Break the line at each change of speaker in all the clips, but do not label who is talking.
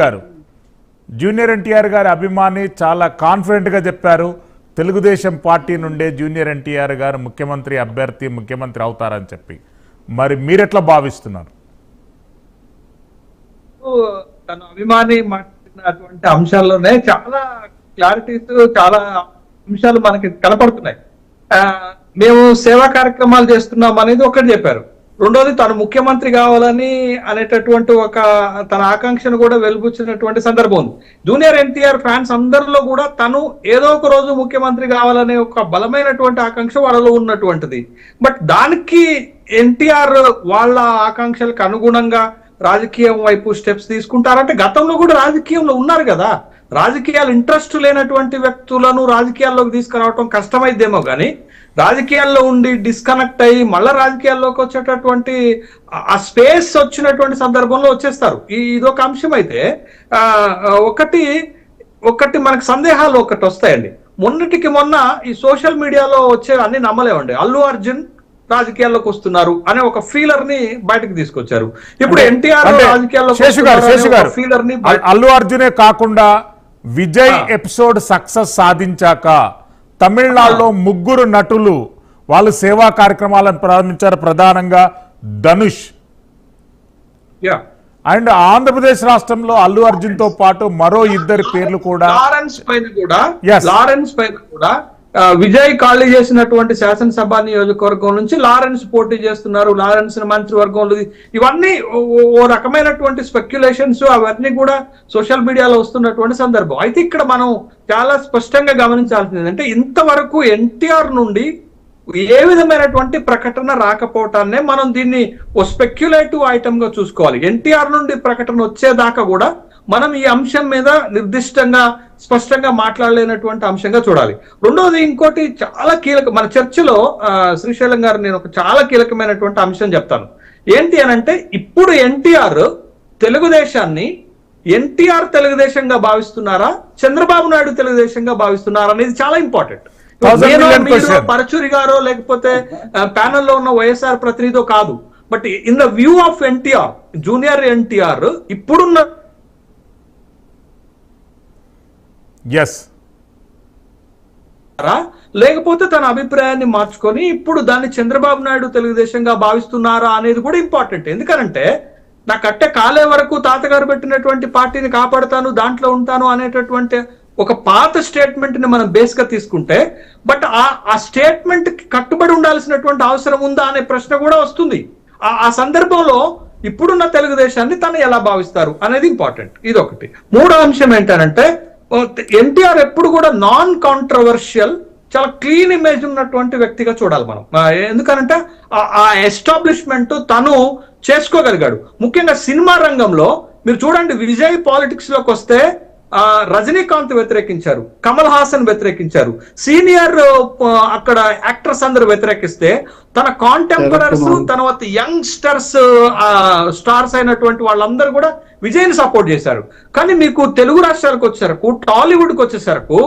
గారు జూనియర్ ఎన్టీఆర్ గారి అభిమాని చాలా కాన్ఫిడెంట్ గా చెప్పారు. తెలుగుదేశం పార్టీ నుండే జూనియర్ ఎన్టీఆర్ గారు ముఖ్యమంత్రి అభ్యర్థి ముఖ్యమంత్రి అవుతారని చెప్పి, మరి మీరెట్లా భావిస్తున్నారు?
తన అభిమాని మాట్లాడినటువంటి అంశాల్లోనే చాలా క్లారిటీస్, చాలా అంశాలు మనకి కనపడుతున్నాయి. మేము సేవా కార్యక్రమాలు చేస్తున్నాం అనేది ఒకటి చెప్పారు. రెండోది తను ముఖ్యమంత్రి కావాలని అనేటటువంటి ఒక తన ఆకాంక్షను కూడా వెలుబుచ్చినటువంటి సందర్భం ఉంది. జూనియర్ ఎన్టీఆర్ ఫ్యాన్స్ అందరిలో కూడా తను ఏదో ఒక రోజు ముఖ్యమంత్రి కావాలనే ఒక బలమైనటువంటి ఆకాంక్ష వాళ్ళలో ఉన్నటువంటిది. బట్ దానికి ఎన్టీఆర్ వాళ్ళ ఆకాంక్షలకు అనుగుణంగా రాజకీయం వైపు స్టెప్స్ తీసుకుంటారంటే గతంలో కూడా రాజకీయంలో ఉన్నారు కదా. రాజకీయాలు ఇంట్రెస్ట్ లేనటువంటి వ్యక్తులను రాజకీయాల్లోకి తీసుకురావటం కష్టమైద్దేమో కానీ రాజకీయాల్లో ఉండి డిస్కనెక్ట్ అయ్యి మళ్ళా రాజకీయాల్లోకి వచ్చేటటువంటి ఆ స్పేస్ వచ్చినటువంటి సందర్భంలో వచ్చేస్తారు. ఇదొక అంశం. అయితే ఒకటి మనకు సందేహాలు ఒకటి వస్తాయండి. మొన్నటికి మొన్న ఈ సోషల్ మీడియాలో వచ్చే అన్ని నమ్మలేమండి. అల్లు అర్జున్ రాజకీయాల్లోకి వస్తున్నారు అనే ఒక ఫీలర్ ని బయటకు తీసుకొచ్చారు. ఇప్పుడు ఎన్టీఆర్ రాజకీయాల్లో ఫీలర్ ని
అల్లు అర్జునే కాకుండా విజయ్ ఎపిసోడ్ సక్సెస్ సాధించాక తమిళనాడులో ముగ్గురు నటులు వాళ్ళు సేవా కార్యక్రమాలను ప్రారంభించారు. ప్రధానంగా ధనుష్. అండ్ ఆంధ్రప్రదేశ్ రాష్ట్రంలో అల్లు అర్జున్ తో పాటు మరో ఇద్దరు పేర్లు కూడా
లారెన్స్ పైన కూడా విజయ్ ఖాళీ చేసినటువంటి శాసనసభ నియోజకవర్గం నుంచి లారెన్స్ పోటీ చేస్తున్నారు. లారెన్స్ మంత్రివర్గంలో ఇవన్నీ ఓ రకమైనటువంటి స్పెక్యులేషన్స్ అవన్నీ కూడా సోషల్ మీడియాలో వస్తున్నటువంటి సందర్భం. అయితే ఇక్కడ మనం చాలా స్పష్టంగా గమనించాల్సింది ఏంటంటే ఇంతవరకు ఎన్టీఆర్ నుండి ఏ విధమైనటువంటి ప్రకటన రాకపోవటాన్నే మనం దీన్ని ఓ స్పెక్యులేటివ్ ఐటమ్ గా చూసుకోవాలి. ఎన్టీఆర్ నుండి ప్రకటన వచ్చేదాకా కూడా మనం ఈ అంశం మీద నిర్దిష్టంగా స్పష్టంగా మాట్లాడలేనటువంటి అంశంగా చూడాలి. రెండోది ఇంకోటి చాలా కీలక, మన చర్చలో శ్రీశైలం గారు నేను ఒక చాలా కీలకమైనటువంటి అంశం చెప్తాను. ఏంటి అనంటే ఇప్పుడు ఎన్టీఆర్ తెలుగుదేశాన్ని ఎన్టీఆర్ తెలుగుదేశంగా భావిస్తున్నారా, చంద్రబాబు నాయుడు తెలుగుదేశంగా భావిస్తున్నారా అనేది చాలా ఇంపార్టెంట్. పరచూరి గారో లేకపోతే ప్యానెల్లో ఉన్న వైఎస్ఆర్ ప్రతినిధో కాదు. But in the view of NTR, junior NTR ఇప్పుడున్న లేకపోతే తన అభిప్రాయాన్ని మార్చుకొని ఇప్పుడు దాన్ని చంద్రబాబు నాయుడు తెలుగుదేశంగా భావిస్తున్నారా అనేది కూడా ఇంపార్టెంట్. ఎందుకనంటే నా కట్టె కాలే వరకు తాతగారు పెట్టినటువంటి పార్టీని కాపాడుతాను, దాంట్లో ఉంటాను అనేటటువంటి ఒక పాత స్టేట్మెంట్ ని మనం బేస్ గా తీసుకుంటే బట్ ఆ స్టేట్మెంట్ కి కట్టుబడి ఉండాల్సినటువంటి అవసరం ఉందా అనే ప్రశ్న కూడా వస్తుంది. ఆ సందర్భంలో ఇప్పుడున్న తెలుగుదేశాన్ని తను ఎలా భావిస్తారు అనేది ఇంపార్టెంట్. ఇది ఒకటి. మూడో అంశం ఏంటంటే ఎన్టీఆర్ ఎప్పుడు కూడా నాన్ కాంట్రవర్షియల్, చాలా క్లీన్ ఇమేజ్ ఉన్నటువంటి వ్యక్తిగా చూడాలి మనం. ఎందుకనంటే ఆ ఎస్టాబ్లిష్మెంట్ తను చేసుకోగలిగాడు. ముఖ్యంగా సినిమా రంగంలో మీరు చూడండి, విజయ్ పాలిటిక్స్ లోకి వస్తే రజనీకాంత్ వ్యతిరేకించారు, కమల్ హాసన్ వ్యతిరేకించారు, సీనియర్ అక్కడ యాక్టర్స్ అందరూ వ్యతిరేకిస్తే తన కాంటెంపరర్స్ తర్వాత యంగ్స్టర్స్ స్టార్స్ అయినటువంటి వాళ్ళందరూ కూడా విజయ్ని సపోర్ట్ చేశారు. కానీ మీకు తెలుగు రాష్ట్రాలకు వచ్చేసరకు, టాలీవుడ్కి వచ్చేసరకు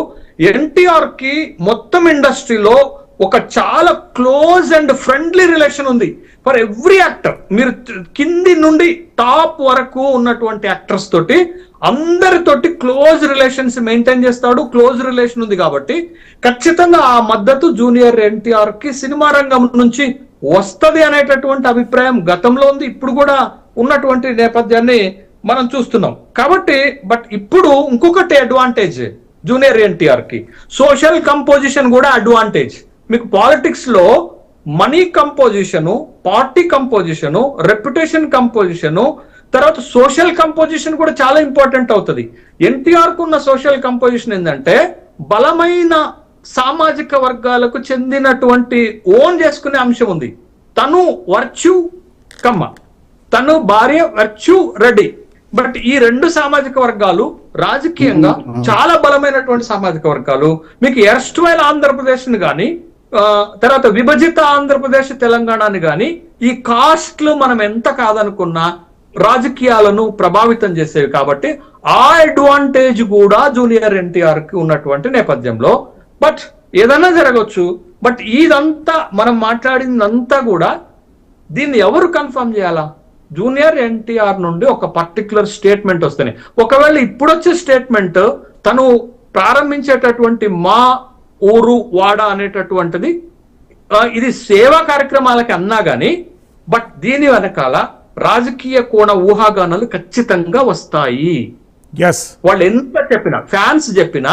ఎన్టీఆర్ కి మొత్తం ఇండస్ట్రీలో ఒక చాలా క్లోజ్ అండ్ ఫ్రెండ్లీ రిలేషన్ ఉంది ఫర్ ఎవ్రీ యాక్టర్. మీరు కింది నుండి టాప్ వరకు ఉన్నటువంటి యాక్టర్స్ తోటి అందరితోటి క్లోజ్ రిలేషన్స్ మెయింటైన్ చేస్తాడు. క్లోజ్ రిలేషన్ ఉంది కాబట్టి ఖచ్చితంగా ఆ మద్దతు జూనియర్ ఎన్టీఆర్ కి సినిమా రంగం నుంచి వస్తది అనేటటువంటి అభిప్రాయం గతంలో ఉంది, ఇప్పుడు కూడా ఉన్నటువంటి నేపథ్యాన్ని మనం చూస్తున్నాం. కాబట్టి బట్ ఇప్పుడు ఇంకొకటి అడ్వాంటేజ్ జూనియర్ ఎన్టీఆర్ కి, సోషల్ కంపోజిషన్ కూడా అడ్వాంటేజ్. మీకు పాలిటిక్స్ లో money composition, party composition, reputation composition, తర్వాత సోషల్ కంపోజిషన్ కూడా చాలా ఇంపార్టెంట్ అవుతుంది. ఎన్టీఆర్ కు ఉన్న సోషల్ కంపోజిషన్ ఏంటంటే బలమైన సామాజిక వర్గాలకు చెందినటువంటి ఓన్ చేసుకునే అంశం ఉంది. తను వర్చ్యూ కమ్మ, తను భార్య వర్చ్యూ రెడ్డి. బట్ ఈ రెండు సామాజిక వర్గాలు రాజకీయంగా చాలా బలమైనటువంటి సామాజిక వర్గాలు. మీకు ఎర్స్ట్వైల్ ఆంధ్రప్రదేశ్ ని కానీ తర్వాత విభజిత ఆంధ్రప్రదేశ్ తెలంగాణని కానీ ఈ కాస్ట్లు మనం ఎంత కాదనుకున్నా రాజకీయాలను ప్రభావితం చేసేవి. కాబట్టి ఆ అడ్వాంటేజ్ కూడా జూనియర్ ఎన్టీఆర్ కి ఉన్నటువంటి నేపథ్యంలో బట్ ఏదైనా జరగవచ్చు. బట్ ఇదంతా మనం మాట్లాడిందంతా కూడా దీన్ని ఎవరు కన్ఫర్మ్ చేయాలా? జూనియర్ ఎన్టీఆర్ నుండి ఒక పర్టికులర్ స్టేట్మెంట్ వస్తేనే, ఒకవేళ ఇప్పుడు వచ్చే స్టేట్మెంట్ తను ప్రారంభించేటటువంటి మా ఊరు వాడ అనేటటువంటిది ఇది సేవా కార్యక్రమాలకి అన్నా గాని, బట్ దీని వెనకాల రాజకీయ కోణ ఊహాగానాలు ఖచ్చితంగా వస్తాయి.
ఎస్,
వాళ్ళు ఎంత చెప్పినా, ఫ్యాన్స్ చెప్పినా,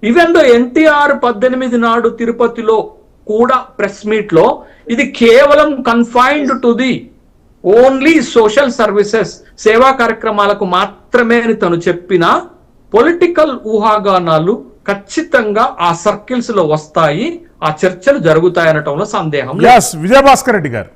ఈవెన్ దో ఎన్టీఆర్ 18 నాడు తిరుపతిలో కూడా ప్రెస్ మీట్ లో ఇది కేవలం confined to the only social services, సేవా కార్యక్రమాలకు మాత్రమే అని తను చెప్పిన పొలిటికల్ ఊహాగానాలు ఖచ్చితంగా ఆ సర్కిల్స్ లో వస్తాయి, ఆ చర్చలు జరుగుతాయనటంలో సందేహం లేదు.
ఎస్, విజయభాస్కర్ రెడ్డి గారు.